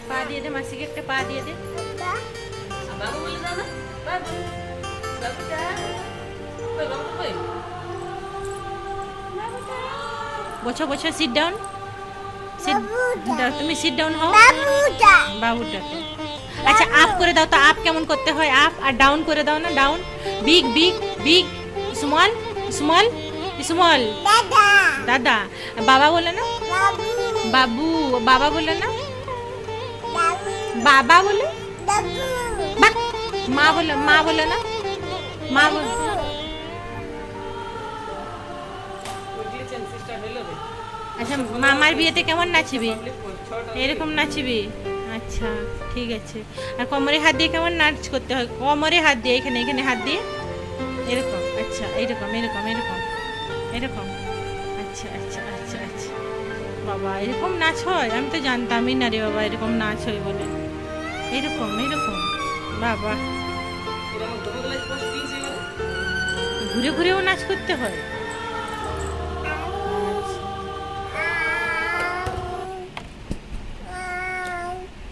পা দিয়ে দে মাসিকে, একটা পা দিয়ে দে। বাবু বলে দাও না, বাবু বাবুটা কই, বাবুটা কই? বসো বসো, সিট ডাউন। সিট দাও, তুমি সিট ডাউন হও। বাবুটা আচ্ছা, আপ করে দাও তো। আপ কেমন করতে হয়? আপ আর ডাউন করে দাও না। Down, big big big, small small small. দাদা। বাবা বলে না, বাবু। বাবা বলে না, বাবা বলে। বাহ। মা বলে, মা বলে না, মা বলে। আচ্ছা, মামার বিয়েতে কেমন নাচবি? এরকম নাচবি? আচ্ছা ঠিক আছে। আর কোমরে হাত দিয়ে কেমন নাচ করতে হয়? কোমরে হাত দিয়ে, এখানে এখানে হাত দিয়ে এরকম। আচ্ছা এরকম এরকম এরকম এরকম। আচ্ছা আচ্ছা আচ্ছা আচ্ছা। বাবা এরকম নাচ হয়? আমি তো জানতামই না রে বাবা এরকম নাচ হয় বলে। এরকম এরকম। বাবা ঘুরে ঘুরেও নাচ করতে হয়?